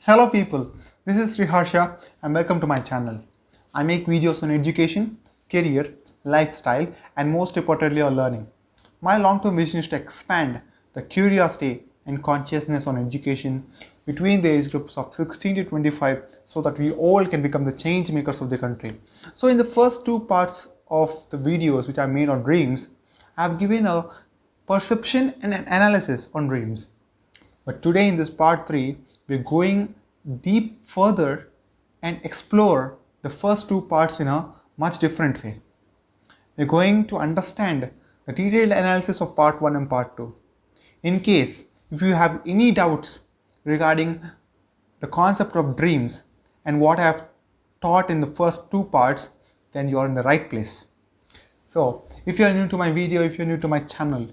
Hello people, this is Harsha and welcome to my channel. I make videos on education, career, lifestyle and most importantly on learning. My long-term vision is to expand the curiosity and consciousness on education between the age groups of 16 to 25 so that we all can become the change makers of the country. So in the first two parts of the videos which I made on dreams, I have given a perception and an analysis on dreams. But today in this part 3, we're going deep further and explore the first two parts in a much different way. We're going to understand the detailed analysis of part 1 and part 2. In case if you have any doubts regarding the concept of dreams and what I have taught in the first two parts, then you are in the right place. So if you are new to my video, if you're new to my channel,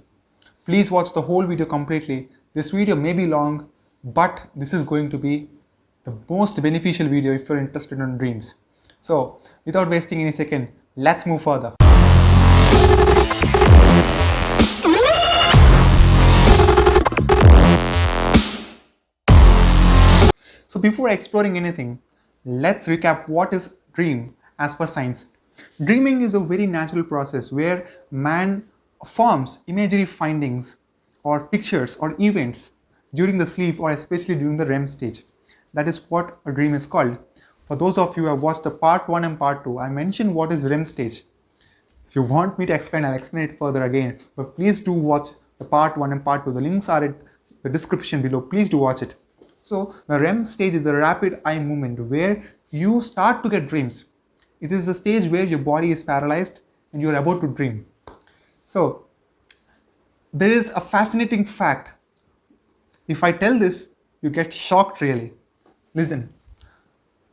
please watch the whole video completely. This video may be long, but this is going to be the most beneficial video if you're interested in dreams. So without wasting any second, let's move further. So before exploring anything, let's recap what is dream as per science. Dreaming is a very natural process where man forms imagery findings or pictures or events during the sleep or especially during the REM stage. That is what a dream is called. For those of you who have watched the part 1 and part 2, I mentioned what is REM stage. If you want me to explain, I'll explain it further again. But please do watch the part 1 and part 2. The links are in the description below. Please do watch it. So the REM stage is the rapid eye movement where you start to get dreams. It is the stage where your body is paralyzed and you are about to dream. So there is a fascinating fact. If I tell this, you get shocked really. Listen,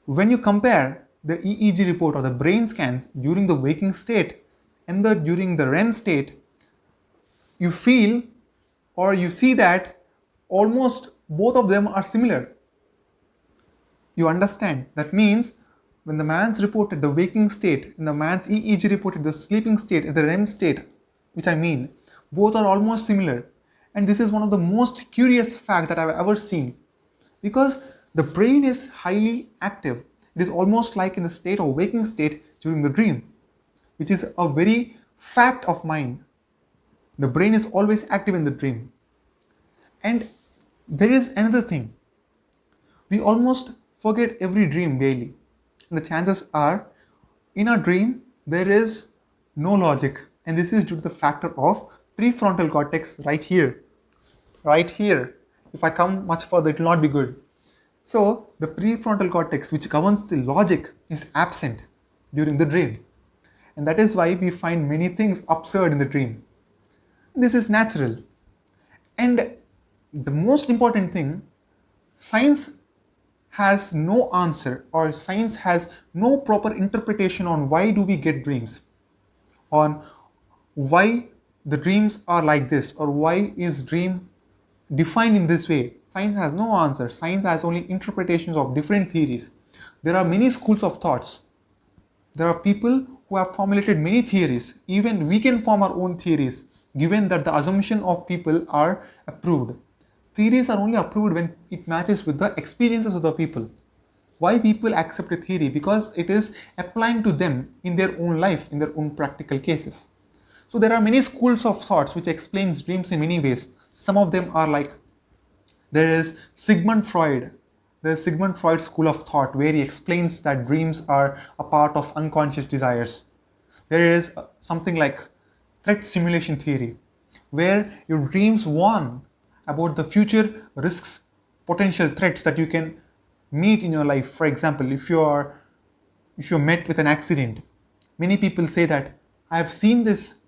when you compare the EEG report or the brain scans during the waking state and during the REM state, you feel or you see that almost both of them are similar. You understand? That means when the man's reported the waking state and the man's EEG reported the sleeping state and the REM state, which I mean, both are almost similar. And this is one of the most curious facts that I've ever seen, because the brain is highly active. It is almost like in the state or waking state during the dream, which is a very fact of mine. The brain is always active in the dream. And there is another thing. We almost forget every dream daily. And the chances are, in a dream, there is no logic. And this is due to the factor of prefrontal cortex right here. Right here. If I come much further, it will not be good. So the prefrontal cortex, which governs the logic, is absent during the dream. And that is why we find many things absurd in the dream. This is natural. And the most important thing, science has no answer or science has no proper interpretation on why do we get dreams, on why the dreams are like this or why is dream defined in this way. Science has no answer. Science has only interpretations of different theories. There are many schools of thoughts. There are people who have formulated many theories. Even we can form our own theories given that the assumption of people are approved. Theories are only approved when it matches with the experiences of the people. Why people accept a theory? Because it is applying to them in their own life, in their own practical cases. So there are many schools of thoughts which explains dreams in many ways. Some of them are like, there is Sigmund Freud. There is Sigmund Freud school of thought where he explains that dreams are a part of unconscious desires. There is something like threat simulation theory, where your dreams warn about the future risks, potential threats that you can meet in your life. For example, if you're met with an accident, many people say that I have seen this.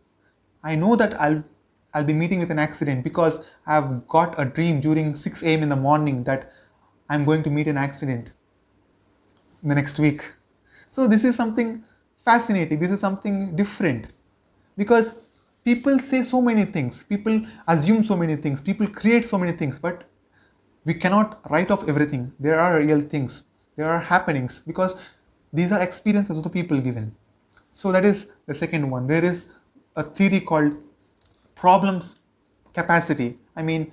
I know that I'll be meeting with an accident because I've got a dream during 6 a.m. in the morning that I'm going to meet an accident in the next week. So this is something fascinating. This is something different because people say so many things. People assume so many things. People create so many things, but we cannot write off everything. There are real things. There are happenings because these are experiences of the people given. So that is the second one. There is a theory called problems capacity. I mean,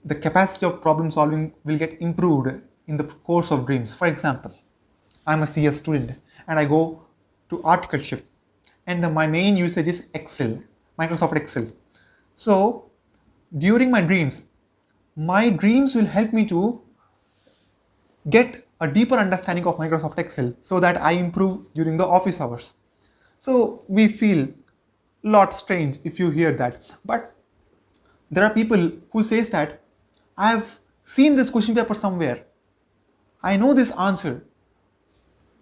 the capacity of problem solving will get improved in the course of dreams. For example, I'm a CS student and I go to articleship, and my main usage is Excel, Microsoft Excel. So during my dreams will help me to get a deeper understanding of Microsoft Excel so that I improve during the office hours. So we feel a lot strange if you hear that. But there are people who says that I have seen this question paper somewhere. I know this answer.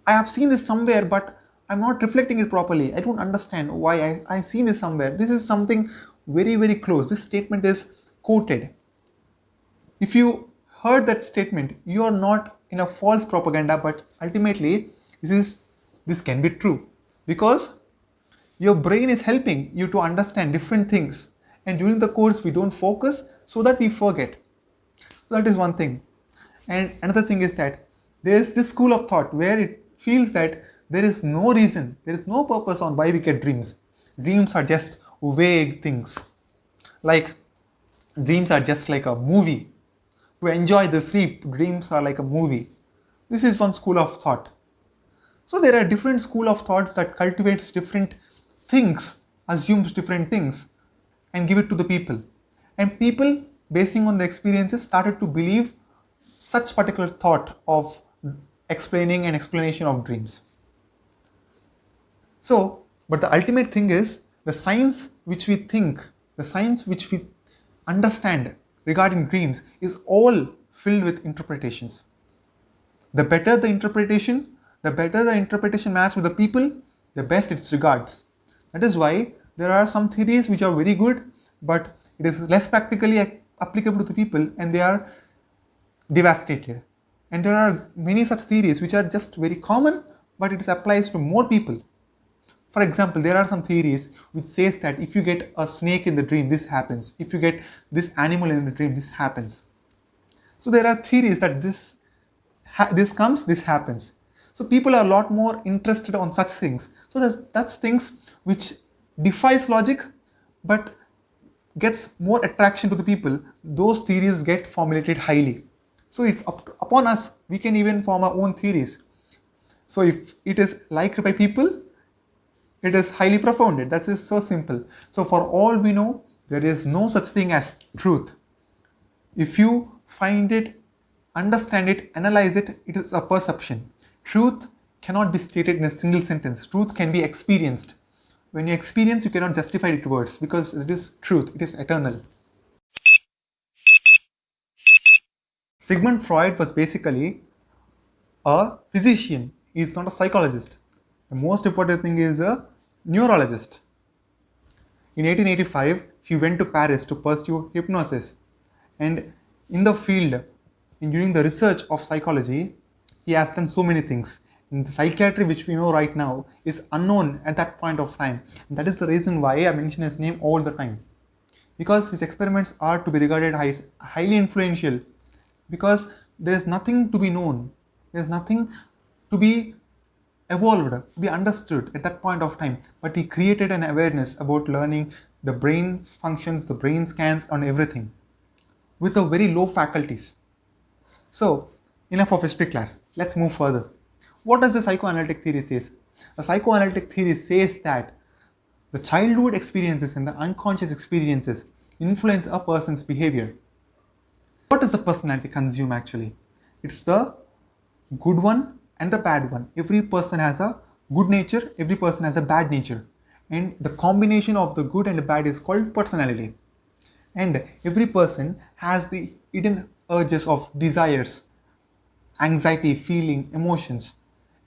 I have seen this somewhere, but I'm not reflecting it properly. I don't understand why I seen this somewhere. This is something very, very close. This statement is quoted. If you heard that statement, you are not in a false propaganda, but ultimately this can be true, because your brain is helping you to understand different things, and during the course we don't focus so that we forget. That is one thing. And another thing is that there is this school of thought where it feels that there is no reason, there is no purpose on why we get dreams. Dreams are just vague things. Like dreams are just like a movie. To enjoy the sleep, dreams are like a movie. This is one school of thought. So there are different school of thoughts that cultivates different things, assumes different things, and give it to the people. And people, basing on the experiences, started to believe such particular thought of explaining an explanation of dreams. So, but the ultimate thing is the science which we think, the science which we understand regarding dreams is all filled with interpretations. The better the interpretation matches with the people, the best it regards. That is why there are some theories which are very good, but it is less practically applicable to the people and they are devastated. And there are many such theories which are just very common, but it applies to more people. For example, there are some theories which says that if you get a snake in the dream, this happens. If you get this animal in the dream, this happens. So there are theories that this comes, this happens. So people are a lot more interested on such things. So that's things which defies logic, but gets more attraction to the people. Those theories get formulated highly. So it's upon us. We can even form our own theories. So if it is liked by people, it is highly profounded. That is so simple. So for all we know, there is no such thing as truth. If you find it, understand it, analyze it, it is a perception. Truth cannot be stated in a single sentence. Truth can be experienced. When you experience, you cannot justify it with words because it is truth, it is eternal. Sigmund Freud was basically a physician. He is not a psychologist. The most important thing is a neurologist. In 1885, he went to Paris to pursue hypnosis. And in the field, during the research of psychology, he has done so many things. And the psychiatry which we know right now is unknown at that point of time. And that is the reason why I mention his name all the time. Because his experiments are to be regarded as highly influential. Because there is nothing to be known. There is nothing to be evolved, to be understood at that point of time. But he created an awareness about learning the brain functions, the brain scans on everything with a very low faculties. So, enough of history class. Let's move further. What does the psychoanalytic theory say? The psychoanalytic theory says that the childhood experiences and the unconscious experiences influence a person's behavior. What does the personality consume actually? It's the good one and the bad one. Every person has a good nature, every person has a bad nature. And the combination of the good and the bad is called personality. And every person has the hidden urges of desires, anxiety, feeling, emotions.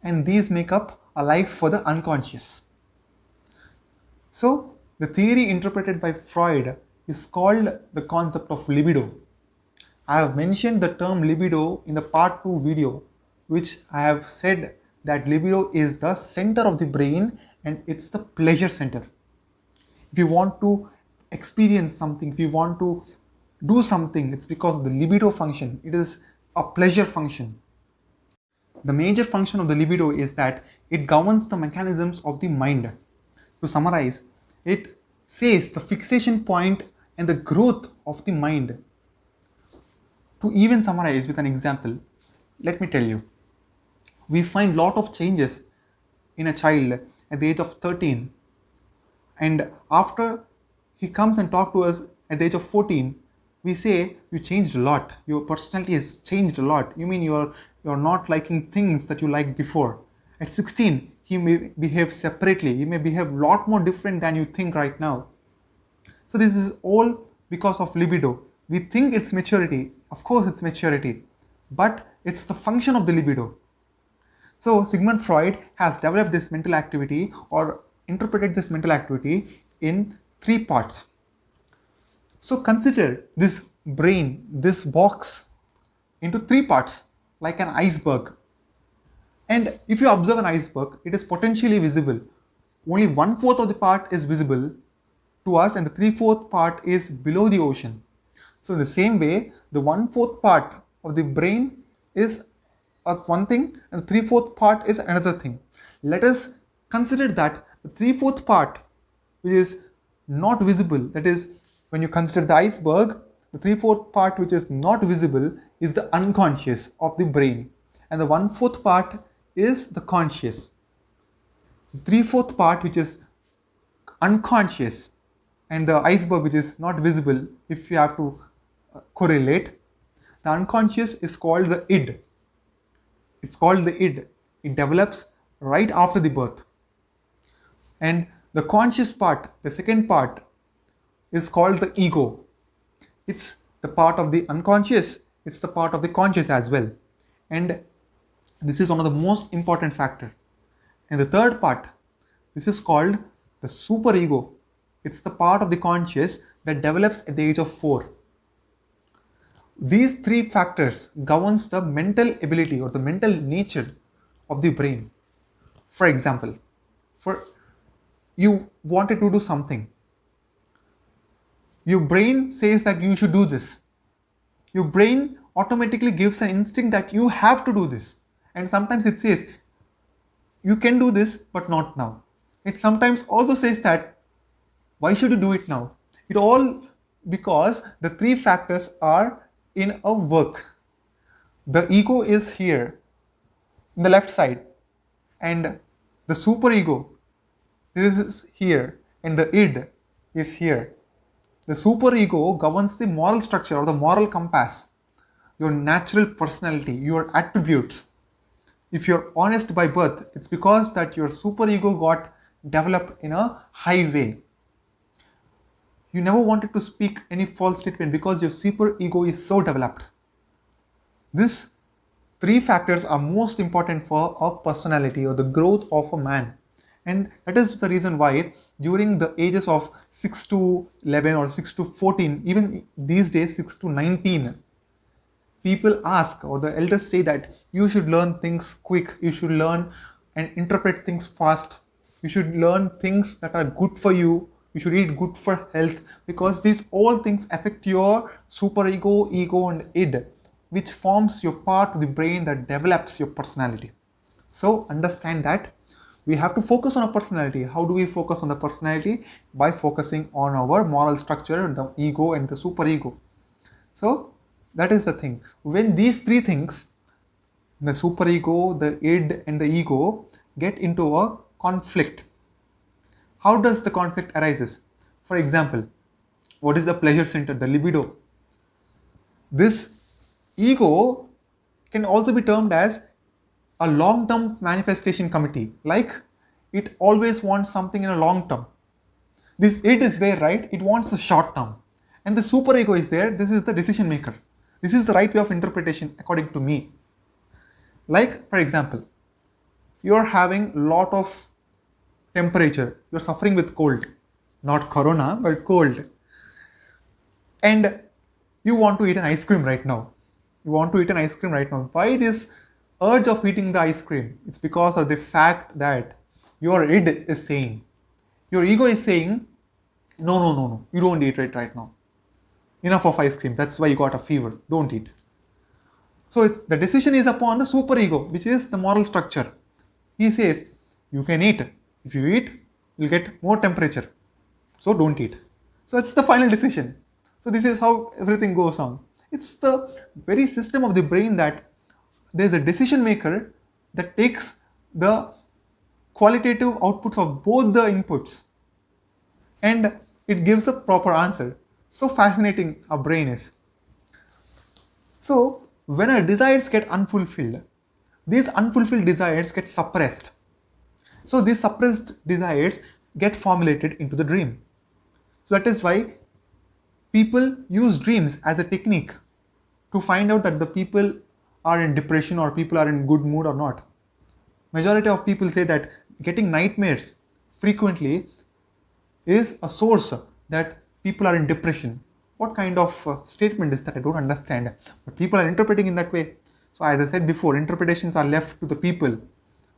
And these make up a life for the unconscious. So, the theory interpreted by Freud is called the concept of libido. I have mentioned the term libido in the part 2 video, which I have said that libido is the center of the brain and it's the pleasure center. If you want to experience something, if you want to do something, it's because of the libido function. It is a pleasure function. The major function of the libido is that it governs the mechanisms of the mind. To summarize, it says the fixation point and the growth of the mind. To even summarize with an example, Let me tell you, we find lot of changes in a child at the age of 13, and after he comes and talk to us at the age of 14, we say you changed a lot, your personality has changed a lot. You mean you're not liking things that you liked before. At 16 he may behave separately, he may behave a lot more different than you think right now. So this is all because of libido. We think it's maturity. Of course it's maturity, but it's the function of the libido. So Sigmund Freud has developed this mental activity or interpreted this mental activity in three parts. So consider this brain, this box, into three parts, like an iceberg. And if you observe an iceberg, it is potentially visible. Only 1/4 of the part is visible to us, and the 3/4 part is below the ocean. So in the same way, the 1/4 part of the brain is one thing, and the 3/4 part is another thing. Let us consider that the 3/4 part, which is not visible, that is, when you consider the iceberg, the 3/4 part which is not visible is the unconscious of the brain, and the 1/4 part is the conscious. The 3/4 part which is unconscious and the iceberg which is not visible, if you have to correlate, the unconscious is called the id. It's called the id. It develops right after the birth. And the conscious part, the second part, is called the ego. It's the part of the unconscious, it's the part of the conscious as well. And this is one of the most important factor. And the third part, this is called the superego. It's the part of the conscious that develops at the age of 4. These three factors governs the mental ability or the mental nature of the brain. For example, for you wanted to do something, your brain says that you should do this. Your brain automatically gives an instinct that you have to do this, and sometimes it says you can do this but not now. It sometimes also says that why should you do it now? It all because the three factors are in a work. The ego is here in the left side, and the superego is here, and the id is here. The superego governs the moral structure or the moral compass, your natural personality, your attributes. If you're honest by birth, it's because that your superego got developed in a high way. You never wanted to speak any false statement because your superego is so developed. These three factors are most important for a personality or the growth of a man. And that is the reason why during the ages of 6 to 11 or 6 to 14, even these days 6 to 19, people ask, or the elders say, that you should learn things quick, you should learn and interpret things fast, you should learn things that are good for you, you should eat good for health, because these all things affect your superego, ego and id, which forms your part of the brain that develops your personality. So understand that we have to focus on a personality. How do we focus on the personality? By focusing on our moral structure, the ego and the superego. So that is the thing. When these three things, the superego, the id and the ego, get into a conflict, how does the conflict arises? For example, what is the pleasure center, the libido? This ego can also be termed as a long-term manifestation committee. Like, it always wants something in a long term. This id is there, right? It wants the short term. And the superego is there. This is the decision maker. This is the right way of interpretation according to me. Like, for example, you're having a lot of temperature. You're suffering with cold. Not corona, but cold. And you want to eat an ice cream right now. You want to eat an ice cream right now. Why this urge of eating the ice cream? It's because of the fact that your id is saying, your ego is saying, no, you don't eat it right now. Enough of ice cream. That's why you got a fever. Don't eat. So the decision is upon the superego, which is the moral structure. He says, you can eat. If you eat, you'll get more temperature. So don't eat. So it's the final decision. So this is how everything goes on. It's the very system of the brain that there's a decision maker that takes the qualitative outputs of both the inputs and it gives a proper answer. So fascinating our brain is. So when our desires get unfulfilled, these unfulfilled desires get suppressed. So these suppressed desires get formulated into the dream. So that is why people use dreams as a technique to find out that the people are in depression or people are in good mood or not. Majority of people say that getting nightmares frequently is a source that people are in depression. What kind of statement is that? I don't understand. But people are interpreting in that way. So as I said before, interpretations are left to the people.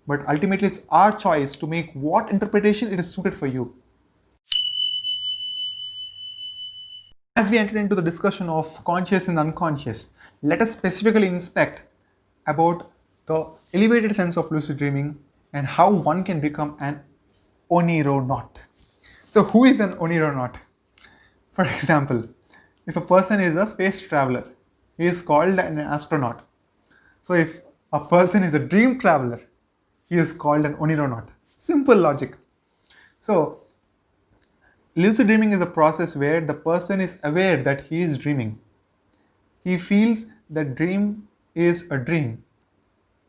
But ultimately it's our choice to make what interpretation it is suited for you. As we enter into the discussion of conscious and unconscious, let us specifically inspect about the elevated sense of lucid dreaming and how one can become an onironaut. So who is an onironaut? For example, if a person is a space traveler, he is called an astronaut. So if a person is a dream traveler, he is called an onironaut. Simple logic. So lucid dreaming is a process where the person is aware that he is dreaming. He feels that dream is a dream.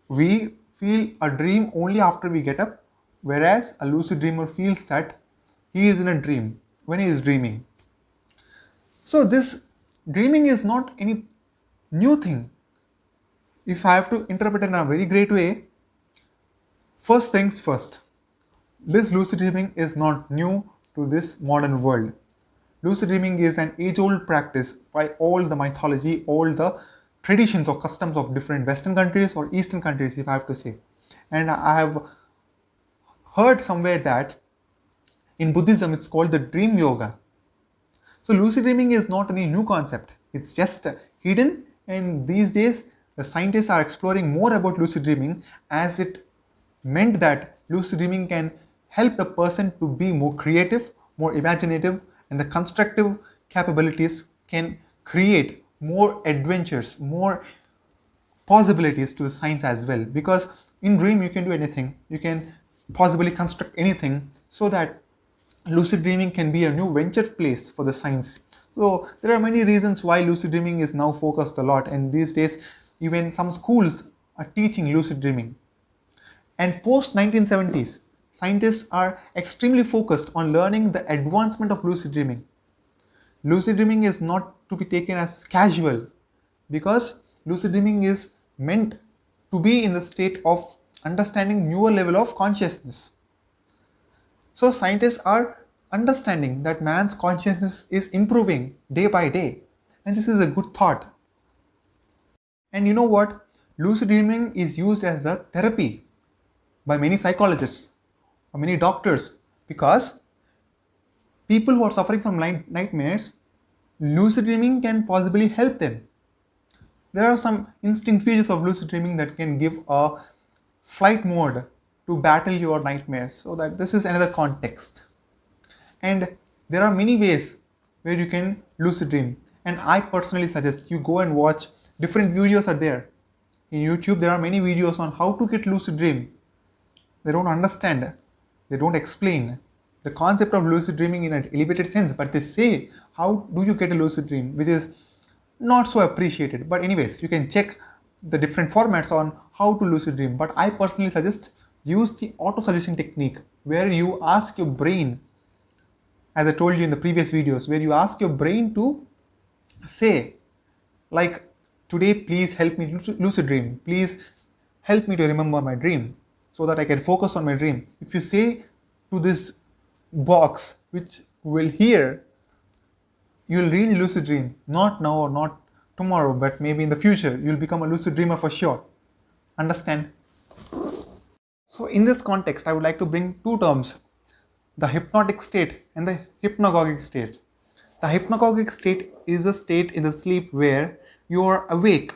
We feel a dream only after we get up, whereas a lucid dreamer feels that he is in a dream when he is dreaming. So this dreaming is not any new thing. If I have to interpret it in a very great way, first things first, this lucid dreaming is not new to this modern world. Lucid dreaming is an age-old practice by all the mythology, all the traditions or customs of different Western countries or Eastern countries, if I have to say. And I have heard somewhere that in Buddhism it's called the dream yoga. So lucid dreaming is not any new concept. It's just hidden, and these days the scientists are exploring more about lucid dreaming, as it meant that lucid dreaming can help the person to be more creative, more imaginative, and the constructive capabilities can create more adventures, more possibilities to the science as well. Because in dream you can do anything, you can possibly construct anything, so that lucid dreaming can be a new venture place for the science. So there are many reasons why lucid dreaming is now focused a lot, and these days even some schools are teaching lucid dreaming. And post 1970s, scientists are extremely focused on learning the advancement of lucid dreaming. Lucid dreaming is not to be taken as casual, because lucid dreaming is meant to be in the state of understanding newer level of consciousness. So scientists are understanding that man's consciousness is improving day by day, and this is a good thought. And you know what? Lucid dreaming is used as a therapy by many psychologists or many doctors, because people who are suffering from nightmares, lucid dreaming can possibly help them. There are some instinct features of lucid dreaming that can give a flight mode to battle your nightmares, so that this is another context. And there are many ways where you can lucid dream, and I personally suggest you go and watch different videos are there. In YouTube there are many videos on how to get lucid dream. They don't understand, they don't explain the concept of lucid dreaming in an elevated sense, but they say how do you get a lucid dream, which is not so appreciated. But anyways, you can check the different formats on how to lucid dream. But I personally suggest use the auto suggestion technique, where you ask your brain, as I told you in the previous videos, where you ask your brain to say, like, today please help me lucid dream, please help me to remember my dream, so that I can focus on my dream. If you say to this box, which will hear, you will really lucid dream. Not now or not tomorrow, but maybe in the future you'll become a lucid dreamer for sure. Understand? So in this context, I would like to bring two terms: the hypnotic state and the hypnagogic state. The hypnagogic state is a state in the sleep where you are awake,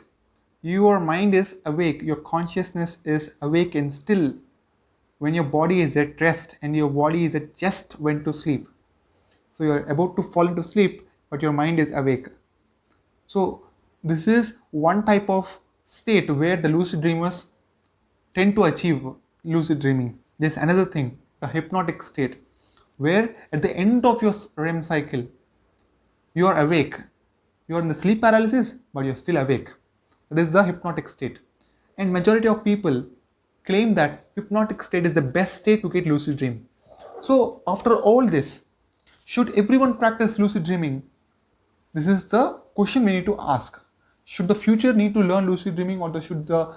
your mind is awake, your consciousness is awake and still, when your body is at rest and your body is at just went to sleep. So you are about to fall into sleep, but your mind is awake. So this is one type of state where the lucid dreamers tend to achieve lucid dreaming. There's another thing, the hypnotic state, where at the end of your REM cycle, you are awake. You are in the sleep paralysis, but you're still awake. That is the hypnotic state. And majority of people claim that hypnotic state is the best state to get lucid dream. So after all this, should everyone practice lucid dreaming? This is the question we need to ask. Should the future need to learn lucid dreaming, or should the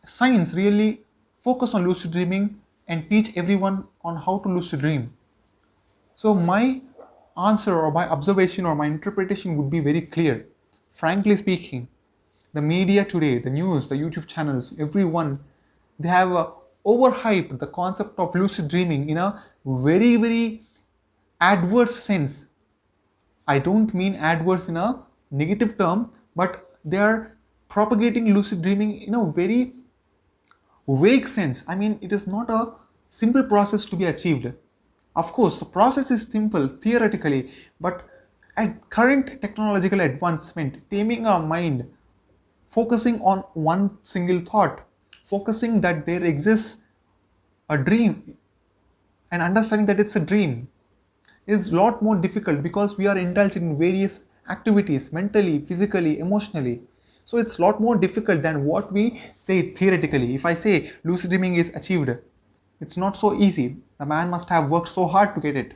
science really focus on lucid dreaming and teach everyone on how to lucid dream? So my answer or my observation or my interpretation would be very clear. Frankly speaking, the media today, the news, the YouTube channels, everyone, they have overhyped the concept of lucid dreaming in a very, very adverse sense. I don't mean adverse in a negative term, but they are propagating lucid dreaming in a very vague sense. I mean, it is not a simple process to be achieved. Of course, the process is simple theoretically, but at current technological advancement, taming our mind, focusing on one single thought, focusing that there exists a dream and understanding that it's a dream is a lot more difficult, because we are indulged in various activities mentally, physically, emotionally. So it's a lot more difficult than what we say theoretically. If I say lucid dreaming is achieved, it's not so easy. The man must have worked so hard to get it.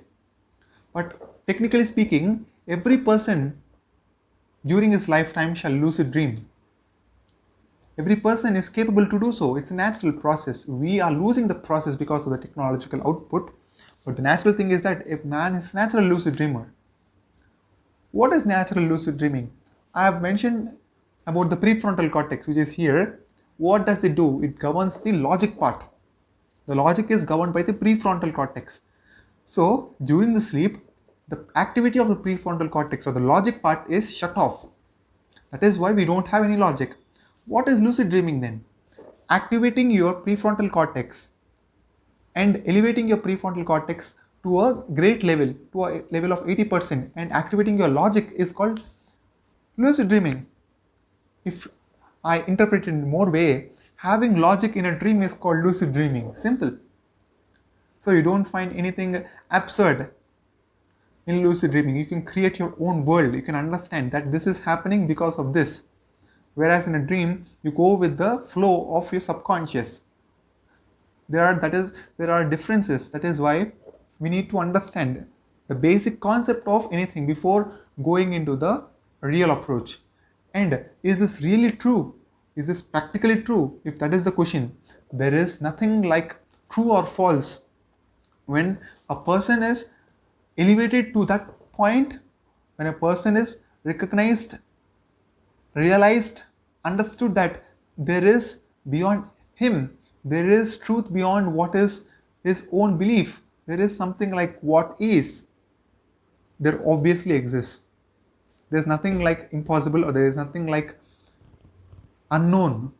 But technically speaking, every person during his lifetime shall lucid dream. Every person is capable to do so. It's a natural process. We are losing the process because of the technological output. But the natural thing is that if man is a natural lucid dreamer. What is natural lucid dreaming? I have mentioned about the prefrontal cortex, which is here. What does it do? It governs the logic part. The logic is governed by the prefrontal cortex. So during the sleep, the activity of the prefrontal cortex or the logic part is shut off. That is why we don't have any logic. What is lucid dreaming then? Activating your prefrontal cortex and elevating your prefrontal cortex to a great level, to a level of 80%, and activating your logic is called lucid dreaming. If I interpret it in more way, having logic in a dream is called lucid dreaming. Simple. So you don't find anything absurd in lucid dreaming. You can create your own world. You can understand that this is happening because of this. Whereas in a dream, you go with the flow of your subconscious. There are differences. That is why we need to understand the basic concept of anything before going into the real approach. And is this really true? Is this practically true? If that is the question, there is nothing like true or false. When a person is elevated to that point, when a person is recognized, realized, understood that there is beyond him, there is truth beyond what is his own belief, there is something like what is, there obviously exists. There's nothing like impossible, or there is nothing like unknown.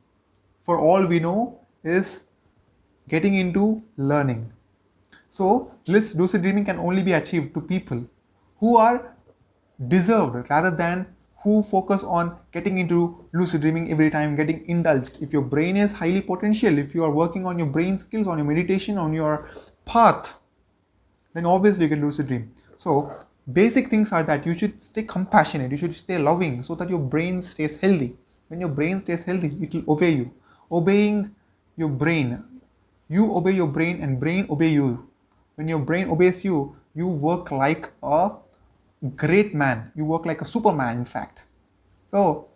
For all we know is getting into learning. So this lucid dreaming can only be achieved to people who are deserved, rather than who focus on getting into lucid dreaming every time, getting indulged. If your brain is highly potential, if you are working on your brain skills, on your meditation, on your path, then obviously you can lucid dream. So basic things are that you should stay compassionate, you should stay loving, so that your brain stays healthy. When your brain stays healthy, it will obey you. Obeying your brain, you obey your brain and brain obey you. When your brain obeys you, you work like a great man. You work like a superman, in fact. So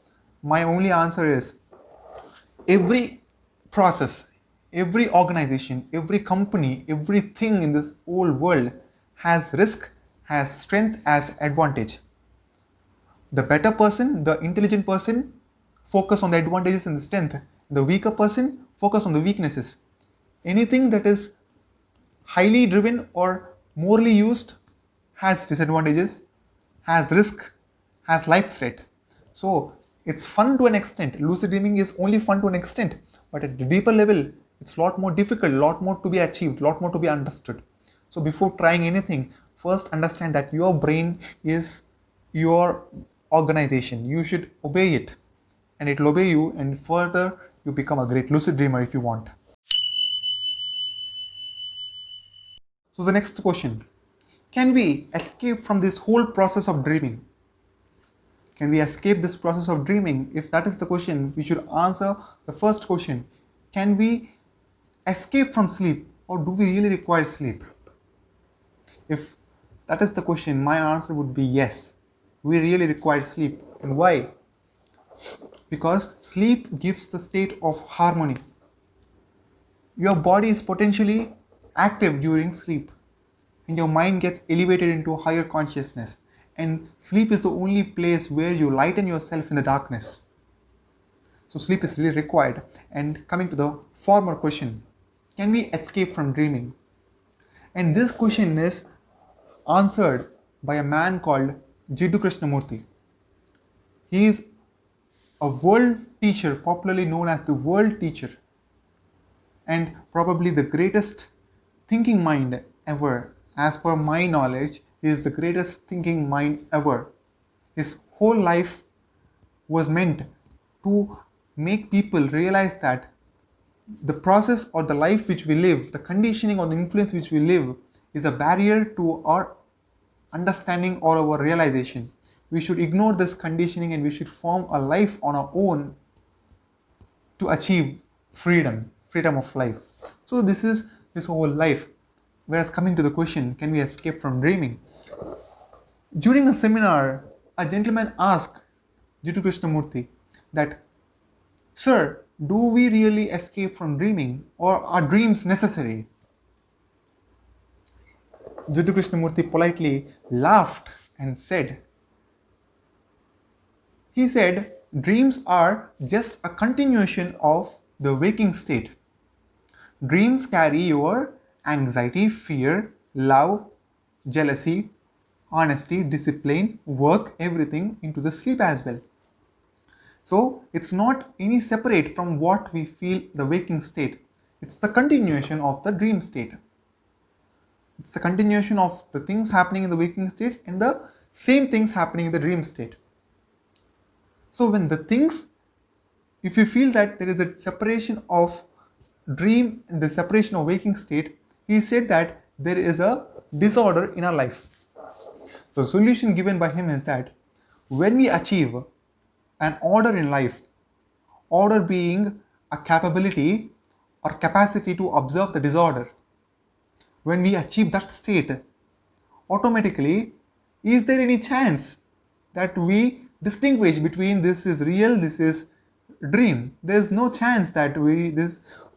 my only answer is, every process, every organization, every company, everything in this whole world has risk, has strength, has advantage. The better person, the intelligent person, focus on the advantages and the strength. The weaker person, focus on the weaknesses. Anything that is highly driven or morally used has disadvantages, has risk, has life threat. So it's fun to an extent. Lucid dreaming is only fun to an extent, but at the deeper level, it's a lot more difficult, a lot more to be achieved, a lot more to be understood. So before trying anything, first understand that your brain is your organization. You should obey it. and it will obey you, and further you become a great lucid dreamer if you want. So the next question, can we escape from this whole process of dreaming? Can we escape this process of dreaming? If that is the question, we should answer the first question. Can we escape from sleep, or do we really require sleep? If that is the question, my answer would be yes. We really require sleep. And why? Because sleep gives the state of harmony. Your body is potentially active during sleep, and your mind gets elevated into higher consciousness. And sleep is the only place where you lighten yourself in the darkness. So sleep is really required. And coming to the former question, can we escape from dreaming? And this question is answered by a man called Jiddu Krishnamurti. He is a world teacher, popularly known as the world teacher, and probably the greatest thinking mind ever. As per my knowledge, he is the greatest thinking mind ever. His whole life was meant to make people realize that the process or the life which we live, the conditioning or the influence which we live, is a barrier to our understanding or our realization. We should ignore this conditioning and we should form a life on our own to achieve freedom of life. So this is this whole life. Whereas coming to the question, can we escape from dreaming? During a seminar, a gentleman asked Jiddu Krishnamurti that, "Sir, do we really escape from dreaming, or are dreams necessary?" Jiddu Krishnamurti politely laughed and said, dreams are just a continuation of the waking state. Dreams carry your anxiety, fear, love, jealousy, honesty, discipline, work, everything into the sleep as well. So it's not any separate from what we feel the waking state. It's the continuation of the dream state. It's the continuation of the things happening in the waking state and the same things happening in the dream state. So when the things, if you feel that there is a separation of dream and the separation of waking state, he said that there is a disorder in our life. So the solution given by him is that when we achieve an order in life, order being a capability or capacity to observe the disorder, when we achieve that state, automatically, is there any chance that we distinguish between this is real, this is dream? There is no chance that we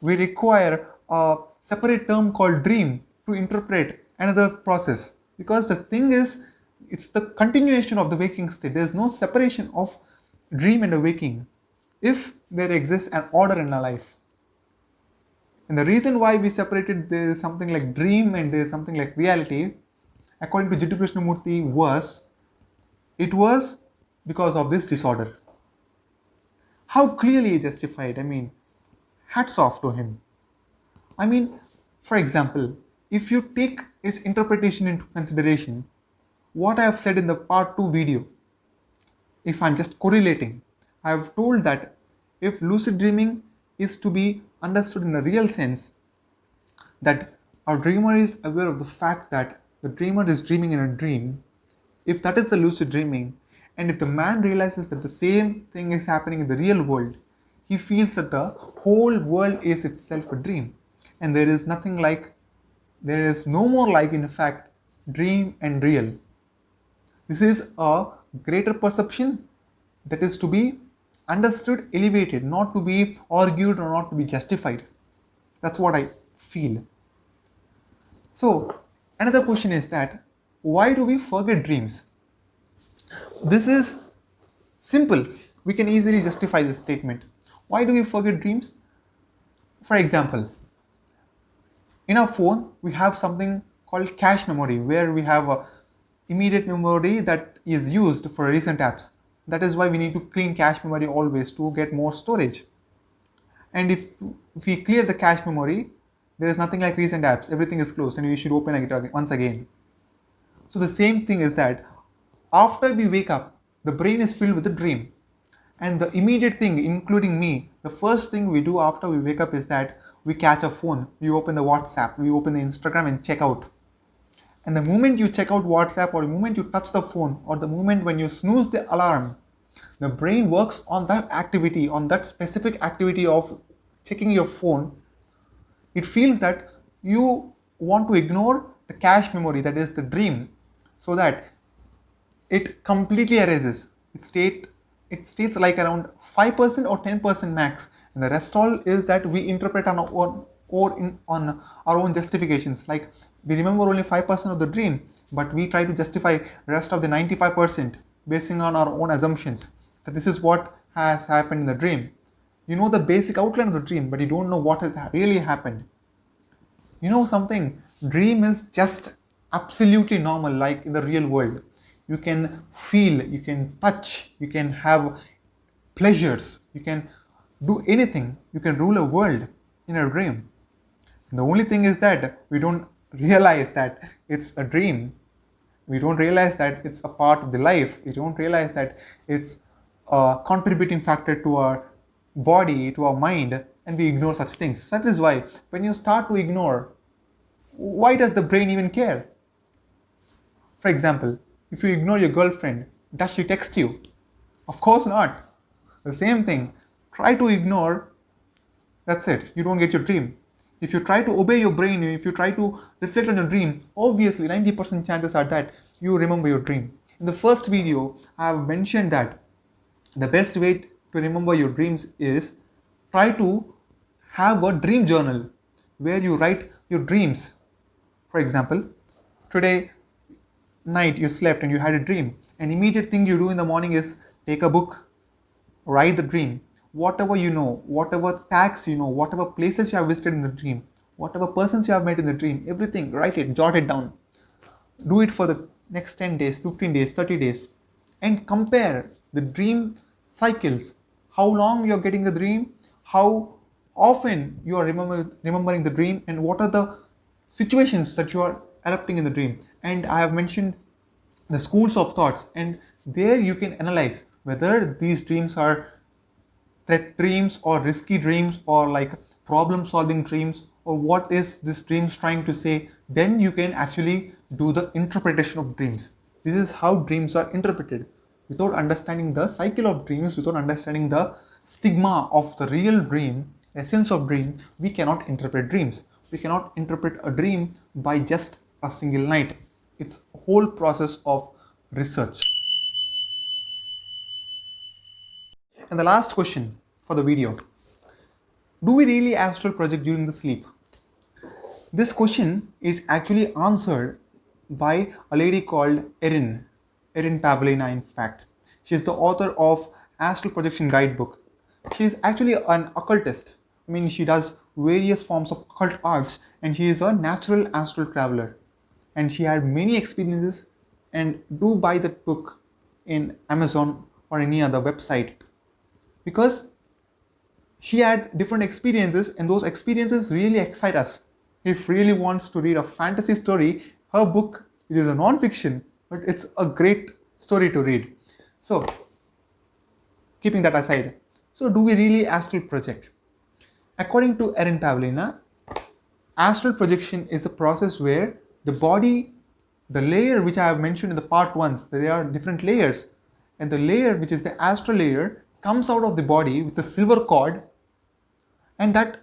require a separate term called dream to interpret another process, because the thing is, it's the continuation of the waking state. There is no separation of dream and the waking if there exists an order in our life. And the reason why we separated there is something like dream and there is something like reality, according to Jiddu Krishnamurti, it was because of this disorder. How clearly he justified, hats off to him. For example, if you take his interpretation into consideration, what I have said in the part 2 video, if I'm just correlating, I have told that if lucid dreaming is to be understood in the real sense, that our dreamer is aware of the fact that the dreamer is dreaming in a dream, if that is the lucid dreaming, and if the man realizes that the same thing is happening in the real world, he feels that the whole world is itself a dream. And there is no more like, in fact, dream and real. This is a greater perception that is to be understood, elevated, not to be argued or not to be justified. That's what I feel. So, another question is that, why do we forget dreams? This is simple. We can easily justify this statement. Why do we forget dreams? For example, in our phone, we have something called cache memory, where we have a immediate memory that is used for recent apps. That is why we need to clean cache memory always to get more storage. And if we clear the cache memory, there is nothing like recent apps. Everything is closed and we should open it once again. So the same thing is that after we wake up, the brain is filled with a dream. And the immediate thing, including me, the first thing we do after we wake up is that we catch a phone, we open the WhatsApp, we open the Instagram and check out. And the moment you check out WhatsApp, or the moment you touch the phone, or the moment when you snooze the alarm, the brain works on that activity, on that specific activity of checking your phone. It feels that you want to ignore the cache memory, that is the dream, so that it completely erases. It states like around 5% or 10% max, and the rest all is that we interpret on our own, on our own justifications. Like, we remember only 5% of the dream, but we try to justify rest of the 95% basing on our own assumptions that this is what has happened in the dream. You know the basic outline of the dream, but you don't know what has really happened. You know something? Dream is just absolutely normal, like in the real world. You can feel, you can touch, you can have pleasures, you can do anything, you can rule a world in a dream. And the only thing is that we don't realize that it's a dream. We don't realize that it's a part of the life. We don't realize that it's a contributing factor to our body, to our mind, and we ignore such things. That is why when you start to ignore, why does the brain even care? For example, if you ignore your girlfriend, does she text you? Of course not. The same thing. Try to ignore, that's it. You don't get your dream. If you try to obey your brain, if you try to reflect on your dream, obviously 90% chances are that you remember your dream. In the first video, I have mentioned that the best way to remember your dreams is try to have a dream journal where you write your dreams. For example, today night you slept and you had a dream. An immediate thing you do in the morning is take a book, write the dream. Whatever you know, whatever facts you know, whatever places you have visited in the dream, whatever persons you have met in the dream, everything, write it, jot it down. Do it for the next 10 days, 15 days, 30 days, and compare the dream cycles. How long you're getting the dream, how often you are remembering the dream, and what are the situations that you are erupting in the dream. And I have mentioned the schools of thoughts, and there you can analyze whether these dreams are threat dreams or risky dreams or like problem solving dreams, or what is this dreams trying to say. Then you can actually do the interpretation of dreams. This is how dreams are interpreted. Without understanding the cycle of dreams, without understanding the stigma of the real dream, essence of dream, we cannot interpret dreams. We cannot interpret a dream by just a single night. It's a whole process of research. And the last question for the video: do we really astral project during the sleep? This question is actually answered by a lady called Erin Pavlina, in fact. She is the author of Astral Projection Guidebook. She is actually an occultist. I mean, she does various forms of occult arts, and she is a natural astral traveler. And she had many experiences, and do buy that book in Amazon or any other website, because she had different experiences, and those experiences really excite us. If really wants to read a fantasy story, her book, which is a non-fiction, but it's a great story to read. So, keeping that aside, so do we really astral project? According to Erin Pavlina, astral projection is a process where the body, the layer which I have mentioned in the part 1, there are different layers, and the layer which is the astral layer comes out of the body with a silver cord, and that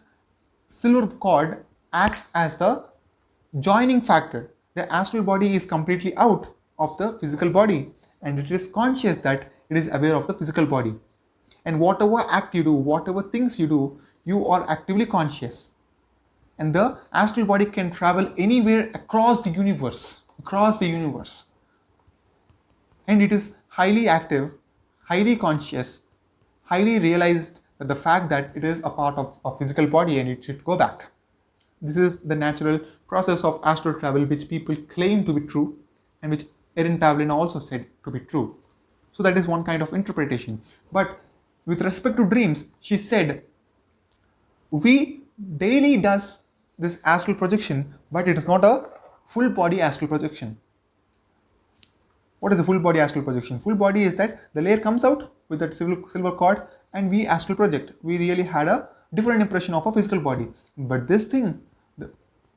silver cord acts as the joining factor. The astral body is completely out of the physical body, and it is conscious that it is aware of the physical body. And whatever act you do, whatever things you do, you are actively conscious. And the astral body can travel anywhere across the universe, And it is highly active, highly conscious, highly realized that the fact that it is a part of a physical body and it should go back. This is the natural process of astral travel, which people claim to be true, and which Erin Pavlina also said to be true. So that is one kind of interpretation. But with respect to dreams, she said, we daily does this astral projection, but it is not a full body astral projection. What is the full body astral projection? Full body is that the layer comes out with that silver cord and we astral project. We really had a different impression of a physical body. But this thing,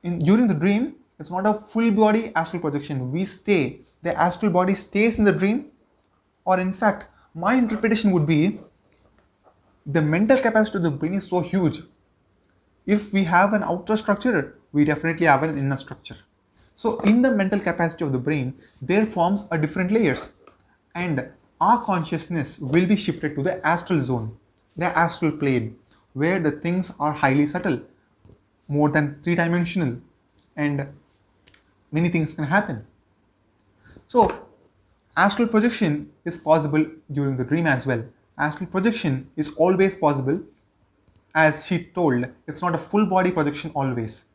during the dream, it's not a full body astral projection. We stay. The astral body stays in the dream, or in fact, my interpretation would be the mental capacity of the brain is so huge. If we have an outer structure, we definitely have an inner structure. So in the mental capacity of the brain, there forms a different layers, and our consciousness will be shifted to the astral zone, the astral plane, where the things are highly subtle, more than three-dimensional, and many things can happen. So astral projection is possible during the dream as well. Astral projection is always possible. As she told, it's not a full body projection always.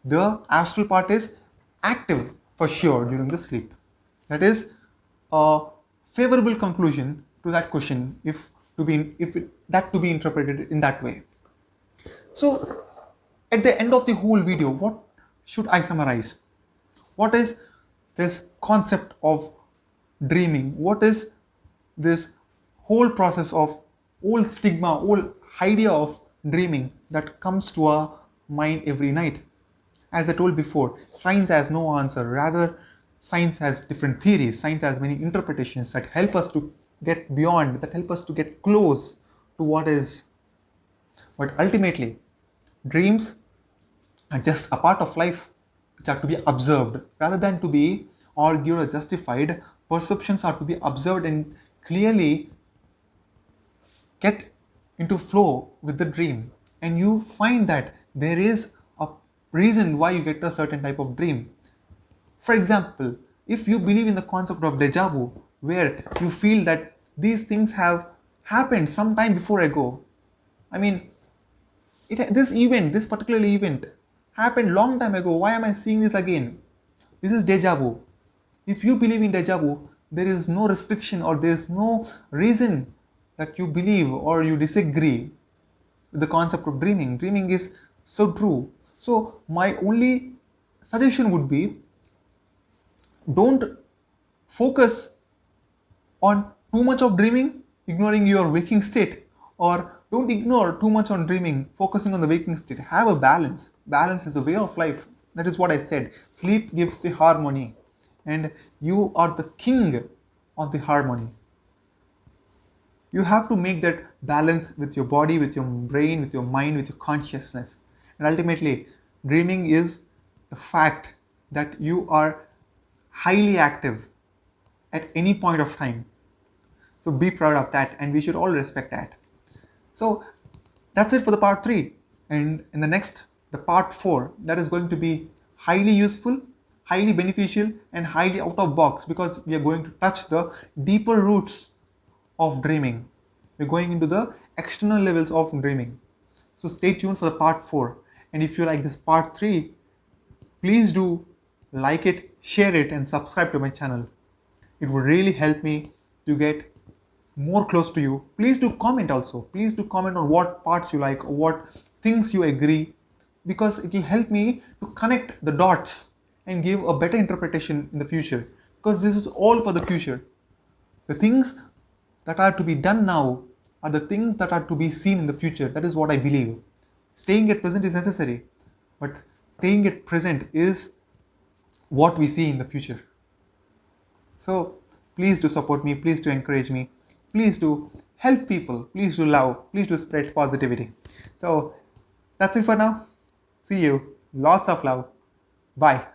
The astral part is active for sure during the sleep. That is a favorable conclusion to that question if to be interpreted in that way. So at the end of the whole video, what should I summarize? What is this concept of dreaming? What is this whole process of old stigma, old idea of dreaming that comes to our mind every night? As I told before, science has no answer. Rather, science has different theories. Science has many interpretations that help us to get beyond, that help us to get close to what is. But ultimately, dreams are just a part of life which are to be observed. Rather than to be argued or justified, perceptions are to be observed and clearly get into flow with the dream. And you find that there is a reason why you get a certain type of dream. For example, if you believe in the concept of deja vu, where you feel that these things have happened some time before ago. I mean, this particular event happened long time ago. Why am I seeing this again? This is deja vu. If you believe in deja vu, there is no restriction or there is no reason that you believe or you disagree with the concept of dreaming. Dreaming is so true. So my only suggestion would be, don't focus on too much of dreaming, ignoring your waking state, or don't ignore too much on dreaming, focusing on the waking state. Have a balance. Balance is a way of life. That is what I said. Sleep gives the harmony, and you are the king of the harmony. You have to make that balance with your body, with your brain, with your mind, with your consciousness. And ultimately, dreaming is the fact that you are highly active at any point of time. So be proud of that, and we should all respect that. So that's it for the part 3. And in the next, the part 4, that is going to be highly useful, highly beneficial, and highly out of box, because we are going to touch the deeper roots of dreaming. We're going into the external levels of dreaming. So stay tuned for the part 4. And if you like this part 3, please do like it, share it, and subscribe to my channel. It would really help me to get more close to you. Please do comment also. Please do comment on what parts you like or what things you agree, because it will help me to connect the dots and give a better interpretation in the future, because this is all for the future. The things that are to be done now are the things that are to be seen in the future. That is what I believe. Staying at present is necessary, but staying at present is what we see in the future. So please do support me, please do encourage me, please do help people, please do love, please do spread positivity. So that's it for now. See you. Lots of love. Bye.